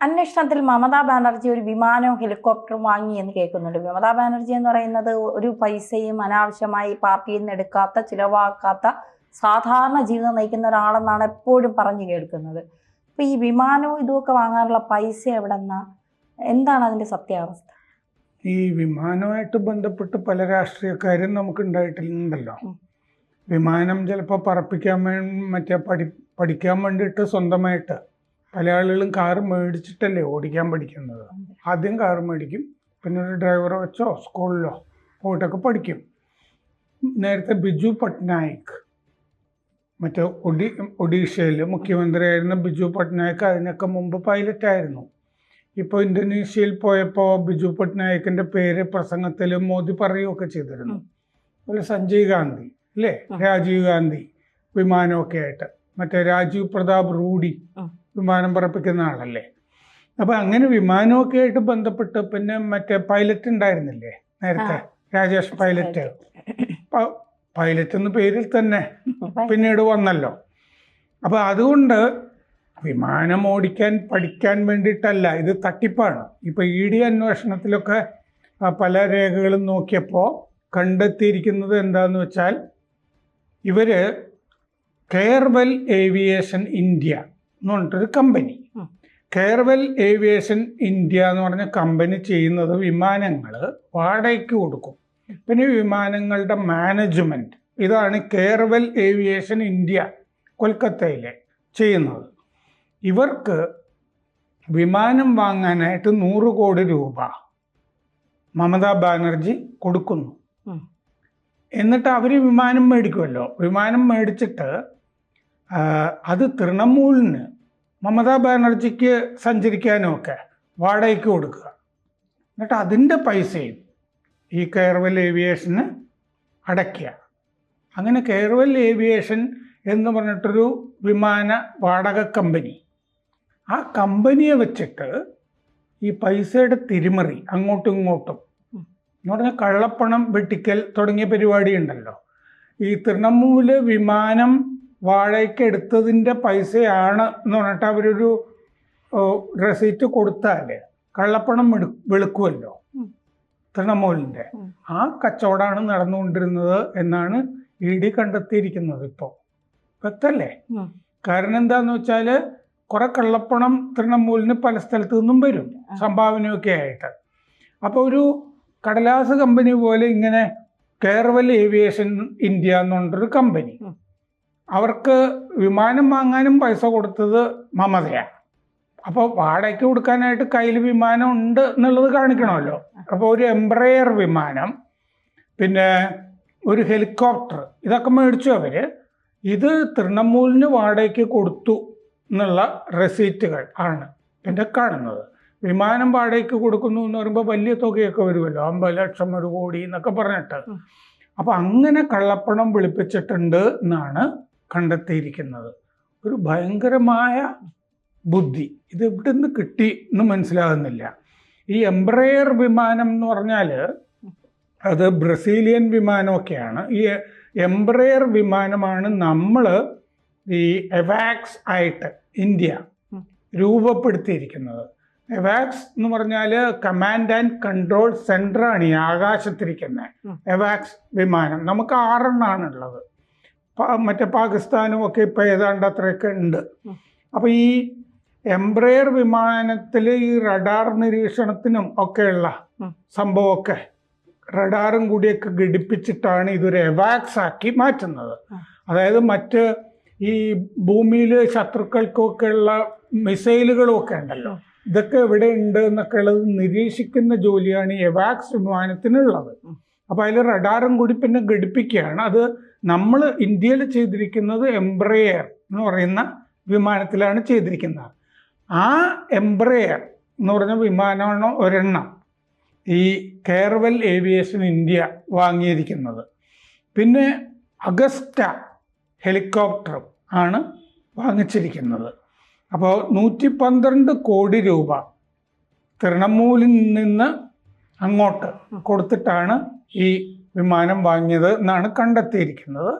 അന്വേഷണത്തിൽ മമതാ ബാനർജി ഒരു വിമാനവും ഹെലികോപ്റ്ററും വാങ്ങി എന്ന് കേൾക്കുന്നുണ്ട്. മമതാ ബാനർജി എന്ന് പറയുന്നത് ഒരു പൈസയും അനാവശ്യമായി പാർട്ടിയിൽ നിന്ന് എടുക്കാത്ത, ചിലവാക്കാത്ത, സാധാരണ ജീവിതം നയിക്കുന്ന ഒരാളെന്നാണ് എപ്പോഴും പറഞ്ഞു കേൾക്കുന്നത്. അപ്പൊ ഈ വിമാനവും ഇതുമൊക്കെ വാങ്ങാനുള്ള പൈസ എവിടെന്നാ? എന്താണ് അതിന്റെ സത്യാവസ്ഥ? ഈ വിമാനവുമായിട്ട് ബന്ധപ്പെട്ട് പല രാഷ്ട്രീയക്കാരും നമുക്ക് ഉണ്ടായിട്ടുണ്ടല്ലോ. വിമാനം ചിലപ്പോൾ പറപ്പിക്കാൻ വേണ്ടി പഠിക്കാൻ വേണ്ടിയിട്ട് സ്വന്തമായിട്ട് പല ആളുകളും കാർ മേടിച്ചിട്ടല്ലേ ഓടിക്കാൻ പഠിക്കുന്നത്. ആദ്യം കാർ മേടിക്കും, പിന്നെ ഒരു ഡ്രൈവറെ വെച്ചോ സ്കൂളിലോ പോയിട്ടൊക്കെ പഠിക്കും. നേരത്തെ ബിജു പട്നായിക്, മറ്റേ ഒഡീഷയിൽ മുഖ്യമന്ത്രിയായിരുന്ന ബിജു പട്നായിക് അതിനൊക്കെ മുമ്പ് പൈലറ്റായിരുന്നു. ഇപ്പോൾ ഇന്തോനേഷ്യയിൽ പോയപ്പോൾ ബിജു പട്നായിക്കിൻ്റെ പേര് പ്രസംഗത്തിൽ മോദി പറയുകയൊക്കെ ചെയ്തിരുന്നു. അതുപോലെ സഞ്ജയ് ഗാന്ധി അല്ലേ, രാജീവ് ഗാന്ധി വിമാനമൊക്കെ ആയിട്ട്, മറ്റേ രാജീവ് പ്രതാപ് റൂഡി വിമാനം പറപ്പിക്കുന്ന ആളല്ലേ. അപ്പം അങ്ങനെ വിമാനമൊക്കെ ആയിട്ട് ബന്ധപ്പെട്ട് പിന്നെ മറ്റേ പൈലറ്റ് ഉണ്ടായിരുന്നില്ലേ നേരത്തെ, രാജേഷ് പൈലറ്റ്. പൈലറ്റ് എന്ന പേരിൽ തന്നെ പിന്നീട് വന്നല്ലോ. അപ്പം അതുകൊണ്ട് വിമാനം ഓടിക്കാൻ പഠിക്കാൻ വേണ്ടിയിട്ടല്ല, ഇത് തട്ടിപ്പാണ്. ഇപ്പോൾ ED അന്വേഷണത്തിലൊക്കെ പല രേഖകളും നോക്കിയപ്പോൾ കണ്ടെത്തിയിരിക്കുന്നത് എന്താണെന്ന് വെച്ചാൽ, ഇവർ കെയർവെൽ ഏവിയേഷൻ ഇന്ത്യ എന്ന് പറഞ്ഞിട്ടൊരു കമ്പനി, കെയർവെൽ ഏവിയേഷൻ ഇന്ത്യ എന്ന് പറഞ്ഞ കമ്പനി ചെയ്യുന്നത് വിമാനങ്ങൾ വാടകയ്ക്ക് കൊടുക്കും. പിന്നെ വിമാനങ്ങളുടെ മാനേജ്മെൻറ്റ് ഇതാണ് കെയർവെൽ ഏവിയേഷൻ ഇന്ത്യ കൊൽക്കത്തയിൽ ചെയ്യുന്നത്. ഇവർക്ക് വിമാനം വാങ്ങാനായിട്ട് 100 കോടി രൂപ മമതാ ബാനർജി കൊടുക്കുന്നു. എന്നിട്ട് അവർ വിമാനം മേടിക്കുമല്ലോ. വിമാനം മേടിച്ചിട്ട് അത് തൃണമൂലിന്, മമതാ ബാനർജിക്ക് സഞ്ചരിക്കാനും ഒക്കെ വാടകയ്ക്ക് കൊടുക്കുക. എന്നിട്ട് അതിൻ്റെ പൈസയും ഈ കെയർവെൽ ഏവിയേഷന് അടയ്ക്കുക. അങ്ങനെ കെയർവെൽ ഏവിയേഷൻ എന്ന് പറഞ്ഞിട്ടൊരു വിമാന വാടക കമ്പനി, ആ കമ്പനിയെ വെച്ചിട്ട് ഈ പൈസയുടെ തിരിമറി അങ്ങോട്ടും ഇങ്ങോട്ടും എന്ന് പറഞ്ഞാൽ കള്ളപ്പണം വെട്ടിക്കൽ തുടങ്ങിയ പരിപാടി ഉണ്ടല്ലോ. ഈ തൃണമൂല് വിമാനം വാടകയ്ക്ക് എടുത്തതിൻ്റെ പൈസയാണ് എന്ന് പറഞ്ഞിട്ട് അവരൊരു റെസീറ്റ് കൊടുത്താൽ കള്ളപ്പണം വെളുക്കുമല്ലോ തൃണമൂലിൻ്റെ. ആ കച്ചവടമാണ് നടന്നുകൊണ്ടിരുന്നത് എന്നാണ് ED കണ്ടെത്തിയിരിക്കുന്നത്. ഇപ്പോൾ വ്യക്തല്ലേ? കാരണം എന്താന്ന് വെച്ചാൽ കുറെ കള്ളപ്പണം തൃണമൂലിന് പല സ്ഥലത്തു നിന്നും വരും, സംഭാവനയൊക്കെ ആയിട്ട്. അപ്പോൾ ഒരു കടലാസ് കമ്പനി പോലെ ഇങ്ങനെ കെയർവെൽ ഏവിയേഷൻ ഇന്ത്യ എന്ന് പറഞ്ഞൊരു കമ്പനി, അവർക്ക് വിമാനം വാങ്ങാനും പൈസ കൊടുത്തത് മമതയാണ്. അപ്പോൾ വാടകയ്ക്ക് കൊടുക്കാനായിട്ട് കയ്യിൽ വിമാനം ഉണ്ട് എന്നുള്ളത് കാണിക്കണമല്ലോ. അപ്പോൾ ഒരു എംബ്രയർ വിമാനം, പിന്നെ ഒരു ഹെലികോപ്റ്റർ, ഇതൊക്കെ മേടിച്ചു അവർ. ഇത് തൃണമൂലിന് വാടകയ്ക്ക് കൊടുത്തു എന്നുള്ള റെസീറ്റുകൾ ആണ് പിന്നെ കാണുന്നത്. വിമാനം വാടകയ്ക്ക് കൊടുക്കുന്നു എന്ന് പറയുമ്പോൾ വലിയ തുകയൊക്കെ വരുമല്ലോ, 50 ലക്ഷം 1 കോടി എന്നൊക്കെ പറഞ്ഞിട്ട്. അപ്പം അങ്ങനെ കള്ളപ്പണം വെളുപ്പിച്ചിട്ടുണ്ട് എന്നാണ് കണ്ടെത്തിയിരിക്കുന്നത്. ഒരു ഭയങ്കരമായ ബുദ്ധി ഇത് എവിടെ നിന്ന് കിട്ടി എന്ന് മനസ്സിലാകുന്നില്ല. ഈ എംബ്രയർ വിമാനം എന്ന് പറഞ്ഞാൽ അത് ബ്രസീലിയൻ വിമാനമൊക്കെയാണ്. ഈ എംബ്രയർ വിമാനമാണ് നമ്മൾ ഈ എവാക്സ് ആയിട്ട് ഇന്ത്യ രൂപപ്പെടുത്തിയിരിക്കുന്നത്. എവാക്സ് എന്ന് പറഞ്ഞാൽ കമാൻഡ് ആൻഡ് കൺട്രോൾ സെൻ്ററാണ് ഈ ആകാശത്തിരിക്കുന്നത് എവാക്സ് വിമാനം. നമുക്ക് 6 എണ്ണമാണുള്ളത്. മറ്റേ പാകിസ്ഥാനും ഒക്കെ ഇപ്പോൾ ഏതാണ്ട് അത്രയൊക്കെ ഉണ്ട്. അപ്പോൾ ഈ എംബ്രയർ വിമാനത്തിൽ ഈ റഡാർ നിരീക്ഷണത്തിനും ഒക്കെയുള്ള സംഭവമൊക്കെ റഡാറും കൂടിയൊക്കെ ഘടിപ്പിച്ചിട്ടാണ് ഇതൊരു എവാക്സ് ആക്കി മാറ്റുന്നത്. അതായത് മറ്റ് ഈ ഭൂമിയിൽ ശത്രുക്കൾക്കൊക്കെ ഉള്ള മിസൈലുകളും ഒക്കെ ഉണ്ടല്ലോ, ഇതൊക്കെ എവിടെ ഉണ്ട് എന്നൊക്കെ ഉള്ളത് നിരീക്ഷിക്കുന്ന ജോലിയാണ് ഈ എവാക്സ് വിമാനത്തിനുള്ളത്. അപ്പോൾ അതിൽ റഡാറും കൂടി പിന്നെ ഘടിപ്പിക്കുകയാണ്. അത് നമ്മൾ ഇന്ത്യയിൽ ചെയ്തിരിക്കുന്നത് എംബ്രയർ എന്ന് പറയുന്ന വിമാനത്തിലാണ് ചെയ്തിരിക്കുന്നത്. ആ എംബ്രയർ എന്ന് പറഞ്ഞ വിമാനമാണ് ഒരെണ്ണം ഈ കെയർവെൽ ഏവിയേഷൻ ഇന്ത്യ വാങ്ങിയിരിക്കുന്നത്. പിന്നെ അഗസ്റ്റ ഹെലികോപ്റ്ററും ആണ് വാങ്ങിച്ചിരിക്കുന്നത്. അപ്പോൾ 112 കോടി രൂപ തൃണമൂലിൽ നിന്ന് അങ്ങോട്ട് കൊടുത്തിട്ടാണ് ഈ വിമാനം വാങ്ങിയത് എന്നാണ് കണ്ടെത്തിയിരിക്കുന്നത്.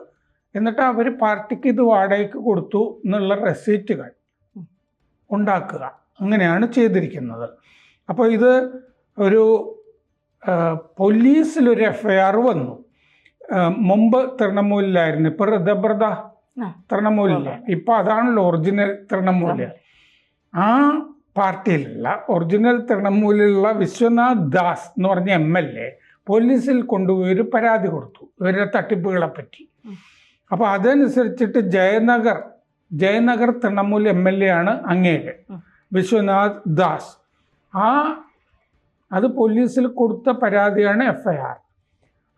എന്നിട്ട് അവർ പാർട്ടിക്ക് ഇത് വാടകയ്ക്ക് കൊടുത്തു എന്നുള്ള റെസീറ്റുകൾ ഉണ്ടാക്കുക. അങ്ങനെയാണ് ചെയ്തിരിക്കുന്നത്. അപ്പോൾ ഇത് ഒരു പോലീസിലൊരു FIR വന്നു. മുമ്പ് തൃണമൂലിലായിരുന്നു, ഇപ്പൊ ഋതബ്രത തൃണമൂലില്ല, ഇപ്പൊ അതാണല്ലോ ഒറിജിനൽ തൃണമൂല്. ആ പാർട്ടിയിലുള്ള ഒറിജിനൽ തൃണമൂലിലുള്ള വിശ്വനാഥ് ദാസ് എന്ന് പറഞ്ഞ MLA പോലീസിൽ കൊണ്ടുപോയി ഒരു പരാതി കൊടുത്തു ഇവരുടെ തട്ടിപ്പുകളെ പറ്റി. അപ്പോൾ അതനുസരിച്ചിട്ട് ജയനഗർ തൃണമൂൽ MLA ആണ് അങ്ങേര് വിശ്വനാഥ് ദാസ്. അത് പോലീസിൽ കൊടുത്ത പരാതിയാണ് FIR.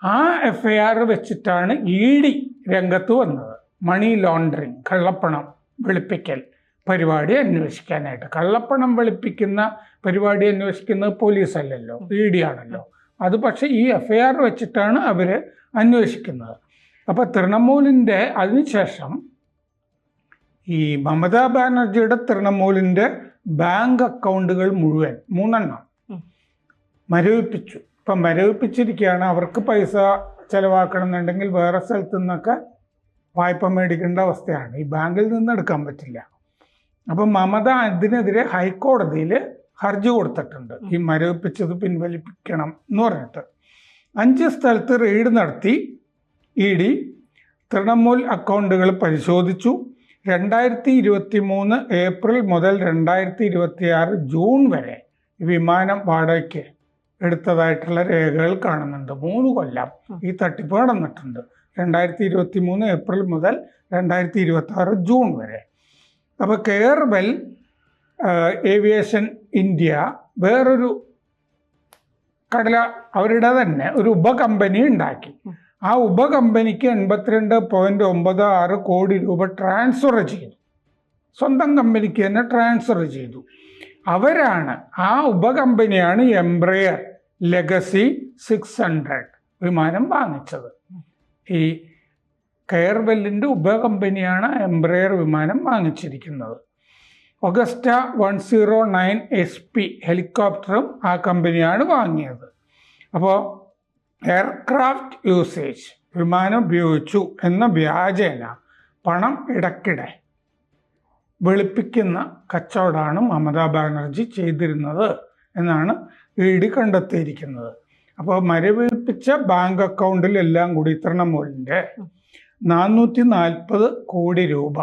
ആ FIR വെച്ചിട്ടാണ് ED രംഗത്ത് വന്നത്. മണി ലോണ്ടറിങ്, കള്ളപ്പണം വെളുപ്പിക്കൽ പരിപാടി അന്വേഷിക്കാനായിട്ട്. കള്ളപ്പണം വെളുപ്പിക്കുന്ന പരിപാടി അന്വേഷിക്കുന്നത് പോലീസല്ലല്ലോ, ED ആണല്ലോ. അത് പക്ഷേ ഈ FIR വെച്ചിട്ടാണ് അവർ അന്വേഷിക്കുന്നത്. അപ്പോൾ തൃണമൂലിൻ്റെ അതിനുശേഷം ഈ മമതാ ബാനർജിയുടെ തൃണമൂലിൻ്റെ ബാങ്ക് അക്കൗണ്ടുകൾ മുഴുവൻ 3 മരവിപ്പിച്ചു. ഇപ്പം മരവിപ്പിച്ചിരിക്കുകയാണ്. അവർക്ക് പൈസ ചിലവാക്കണം എന്നുണ്ടെങ്കിൽ വേറെ സ്ഥലത്തു നിന്നൊക്കെ വായ്പ മേടിക്കേണ്ട അവസ്ഥയാണ്. ഈ ബാങ്കിൽ നിന്ന് എടുക്കാൻ പറ്റില്ല. അപ്പം മമത അതിനെതിരെ ഹൈക്കോടതിയിൽ ഹർജി കൊടുത്തിട്ടുണ്ട്, ഈ മരവിപ്പിച്ചത് പിൻവലിപ്പിക്കണം എന്ന് പറഞ്ഞിട്ട്. 5 സ്ഥലത്ത് റെയ്ഡ് നടത്തി ED തൃണമൂൽ അക്കൗണ്ടുകൾ പരിശോധിച്ചു. 2023 ഏപ്രിൽ മുതൽ 2026 ജൂൺ വരെ വിമാനം വാടകയ്ക്ക് എടുത്തതായിട്ടുള്ള രേഖകൾ കാണുന്നുണ്ട്. 3 കൊല്ലം ഈ തട്ടിപ്പ് നടന്നിട്ടുണ്ട്. 2023 ഏപ്രിൽ മുതൽ 2026 ജൂൺ വരെ. അപ്പോൾ കെയർവെൽ ഏവിയേഷൻ ഇന്ത്യ വേറൊരു അവരുടെ തന്നെ ഒരു ഉപകമ്പനി ഉണ്ടാക്കി. ആ ഉപകമ്പനിക്ക് 82.96 കോടി രൂപ ട്രാൻസ്ഫർ ചെയ്തു. സ്വന്തം കമ്പനിക്ക് തന്നെ ട്രാൻസ്ഫർ ചെയ്തു. അവരാണ്, ആ ഉപകമ്പനിയാണ് എംബ്രയർ ലെഗസി 600 വിമാനം വാങ്ങിച്ചത്. ഈ കെയർവെല്ലിൻ്റെ ഉപകമ്പനിയാണ് എംബ്രയർ വിമാനം വാങ്ങിച്ചിരിക്കുന്നത്. ഒഗസ്റ്റ 109 SP ഹെലികോപ്റ്ററും ആ കമ്പനിയാണ് വാങ്ങിയത്. അപ്പോൾ എയർക്രാഫ്റ്റ് യൂസേജ്, വിമാനം ഉപയോഗിച്ചു എന്ന വ്യാജേന പണം ഇടയ്ക്കിടെ വെളുപ്പിക്കുന്ന കച്ചവടമാണ് മമതാ ബാനർജി ചെയ്തിരുന്നത് എന്നാണ് ED കണ്ടെത്തിയിരിക്കുന്നത്. അപ്പോൾ മരവിപ്പിച്ച ബാങ്ക് അക്കൗണ്ടിലെല്ലാം കൂടി തൃണമൂലിൻ്റെ 440 കോടി രൂപ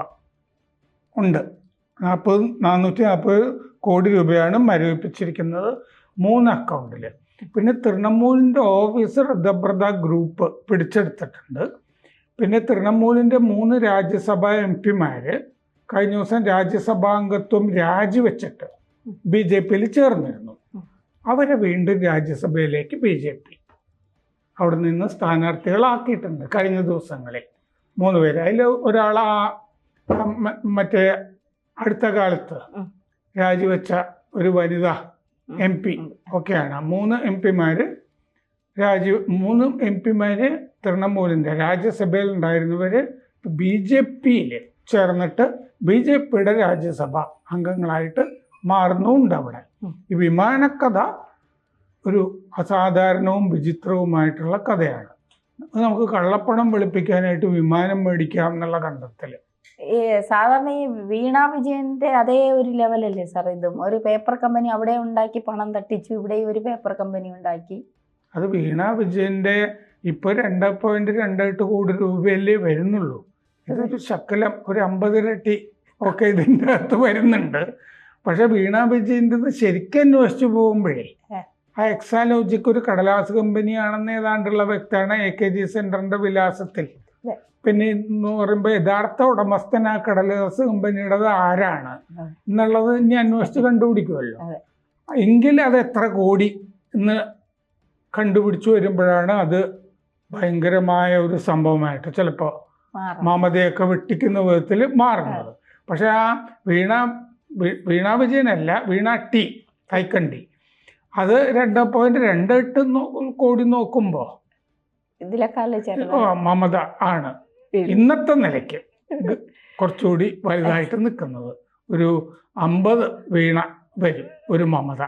ഉണ്ട്. 440 കോടി രൂപയാണ് മരവിപ്പിച്ചിരിക്കുന്നത് 3 അക്കൗണ്ടിൽ. പിന്നെ തൃണമൂലിൻ്റെ ഓഫീസ് ഋതബ്രത ഗ്രൂപ്പ് പിടിച്ചെടുത്തിട്ടുണ്ട്. പിന്നെ തൃണമൂലിൻ്റെ 3 രാജ്യസഭാ MP-മാർ കഴിഞ്ഞ ദിവസം രാജ്യസഭാംഗത്വം രാജിവെച്ചിട്ട് BJP-യിൽ ചേർന്നിരുന്നു. അവരെ വീണ്ടും രാജ്യസഭയിലേക്ക് BJP അവിടെ നിന്ന് സ്ഥാനാർത്ഥികളാക്കിയിട്ടുണ്ട് കഴിഞ്ഞ ദിവസങ്ങളിൽ 3 പേര്. അതിൽ ഒരാൾ മറ്റേ അടുത്ത കാലത്ത് രാജിവെച്ച ഒരു വനിതാ MP ഒക്കെയാണ്. 3 MP-മാർ 3 MP-മാർ തൃണമൂലിൻ്റെ രാജ്യസഭയിൽ ഉണ്ടായിരുന്നവർ BJP-യിൽ ചേർന്നിട്ട് BJP-യുടെ രാജ്യസഭ അംഗങ്ങളായിട്ട് മാറുന്നുമുണ്ട് അവിടെ. ഈ വിമാനക്കഥ ഒരു അസാധാരണവും വിചിത്രവുമായിട്ടുള്ള കഥയാണ്. നമുക്ക് കള്ളപ്പണം വെളുപ്പിക്കാനായിട്ട് വിമാനം മേടിക്കാം എന്നുള്ള കണ്ടെത്തൽ. ഈ സാധാരണ ഈ വീണ വിജയന്റെ അതേ ഒരു ലെവലല്ലേ സാർ ഇതും? ഒരു പേപ്പർ കമ്പനി അവിടെ ഉണ്ടാക്കി പണം തട്ടിച്ചു, ഇവിടെ ഒരു പേപ്പർ കമ്പനി ഉണ്ടാക്കി. അത് വീണ വിജയന്റെ ഇപ്പോൾ 2.28 കോടി രൂപയല്ലേ വരുന്നുള്ളൂ. ഇതൊരു ശക്കലം, ഒരു 50 ഇരട്ടി ഒക്കെ ഇതിൻ്റെ അകത്ത് വരുന്നുണ്ട്. പക്ഷെ വീണ വിജയൻ്റെ ശരിക്കും അന്വേഷിച്ചു പോകുമ്പോഴേ ആ എക്സാലോജിക്ക് ഒരു കടലാസ് കമ്പനിയാണെന്ന് ഏതാണ്ടുള്ള വ്യക്തമാണ് AKG സെന്ററിന്റെ വിലാസത്തിൽ. പിന്നെ എന്ന് പറയുമ്പോൾ യഥാർത്ഥ ഉടമസ്ഥൻ ആ കടലാസ് കമ്പനിയുടേത് ആരാണ് എന്നുള്ളത് ഇനി അന്വേഷിച്ച് കണ്ടുപിടിക്കുമല്ലോ. എങ്കിൽ അത് എത്ര കോടി എന്ന് കണ്ടുപിടിച്ചു വരുമ്പോഴാണ് അത് ഭയങ്കരമായ ഒരു സംഭവമായിട്ട് ചിലപ്പോൾ മമതയൊക്കെ വെട്ടിക്കുന്ന വിധത്തിൽ മാറുന്നത്. പക്ഷെ ആ വീണ വിജയനല്ല, വീണ കൈക്കണ്ടി, അത് 2.28 കോടി നോക്കുമ്പോൾ മമത ആണ് ഇന്നത്തെ നിലയ്ക്ക് കുറച്ചുകൂടി വലുതായിട്ട് നിൽക്കുന്നത്. ഒരു 50 വീണ വരും ഒരു മമത.